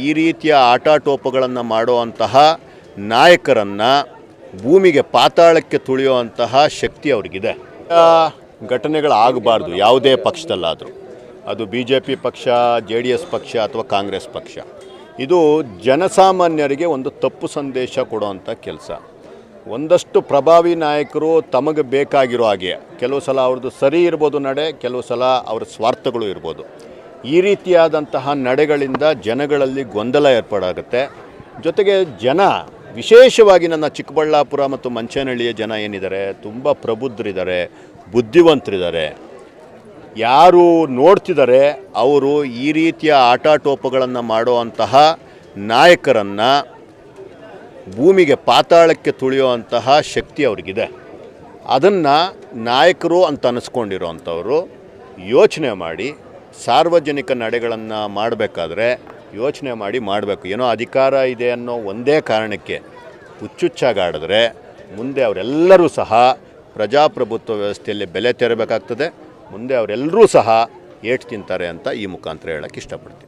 ಈ ರೀತಿಯ ಆಟಾಟೋಪಗಳನ್ನು ಮಾಡುವಂತಹ ನಾಯಕರನ್ನು ಭೂಮಿಗೆ ಪಾತಾಳಕ್ಕೆ ತುಳಿಯುವಂತಹ ಶಕ್ತಿ ಅವರಿಗಿದೆ. ಘಟನೆಗಳಾಗಬಾರ್ದು ಯಾವುದೇ ಪಕ್ಷದಲ್ಲಾದರೂ, ಅದು BJP ಪಕ್ಷ, JDS ಪಕ್ಷ ಅಥವಾ ಕಾಂಗ್ರೆಸ್ ಪಕ್ಷ. ಇದು ಜನಸಾಮಾನ್ಯರಿಗೆ ಒಂದು ತಪ್ಪು ಸಂದೇಶ ಕೊಡುವಂಥ ಕೆಲಸ. ಒಂದಷ್ಟು ಪ್ರಭಾವಿ ನಾಯಕರು ತಮಗೆ ಬೇಕಾಗಿರೋ ಹಾಗೆ, ಕೆಲವು ಸಲ ಅವ್ರದ್ದು ಸರಿ ಇರ್ಬೋದು ನಡೆ, ಕೆಲವು ಸಲ ಅವ್ರ ಸ್ವಾರ್ಥಗಳು ಇರ್ಬೋದು. ಈ ರೀತಿಯಾದಂತಹ ನಡೆಗಳಿಂದ ಜನಗಳಲ್ಲಿ ಗೊಂದಲ ಏರ್ಪಡಾಗುತ್ತೆ. ಜೊತೆಗೆ ಜನ, ವಿಶೇಷವಾಗಿ ನನ್ನ ಚಿಕ್ಕಬಳ್ಳಾಪುರ ಮತ್ತು ಮಂಚೇನಹಳ್ಳಿಯ ಜನ ಏನಿದ್ದಾರೆ, ತುಂಬ ಪ್ರಬುದ್ಧರಿದ್ದಾರೆ, ಬುದ್ಧಿವಂತರಿದ್ದಾರೆ. ಯಾರು ನೋಡ್ತಿದ್ದಾರೆ ಅವರು ಈ ರೀತಿಯ ಆಟಾಟೋಪಗಳನ್ನು ಮಾಡುವಂತಹ ನಾಯಕರನ್ನು ಭೂಮಿಗೆ ಪಾತಾಳಕ್ಕೆ ತುಳಿಯುವಂತಹ ಶಕ್ತಿ ಅವ್ರಿಗಿದೆ. ಅದನ್ನು ನಾಯಕರು ಅಂತ ಅನ್ನಿಸ್ಕೊಂಡಿರೋವಂಥವರು ಯೋಚನೆ ಮಾಡಿ, ಸಾರ್ವಜನಿಕ ನಡೆಗಳನ್ನು ಮಾಡಬೇಕಾದ್ರೆ ಯೋಚನೆ ಮಾಡಿ ಮಾಡಬೇಕು. ಏನೋ ಅಧಿಕಾರ ಇದೆ ಅನ್ನೋ ಒಂದೇ ಕಾರಣಕ್ಕೆ ಹುಚ್ಚುಚ್ಚಾಗಾಡಿದ್ರೆ ಮುಂದೆ ಅವರೆಲ್ಲರೂ ಸಹ ಪ್ರಜಾಪ್ರಭುತ್ವ ವ್ಯವಸ್ಥೆಯಲ್ಲಿ ಬೆಲೆ ತೆರಬೇಕಾಗ್ತದೆ. ಮುಂದೆ ಅವರೆಲ್ಲರೂ ಸಹ ಏಟು ತಿಂತಾರೆ ಅಂತ ಈ ಮುಖಾಂತರ ಹೇಳೋಕ್ಕೆ ಇಷ್ಟಪಡ್ತೀನಿ.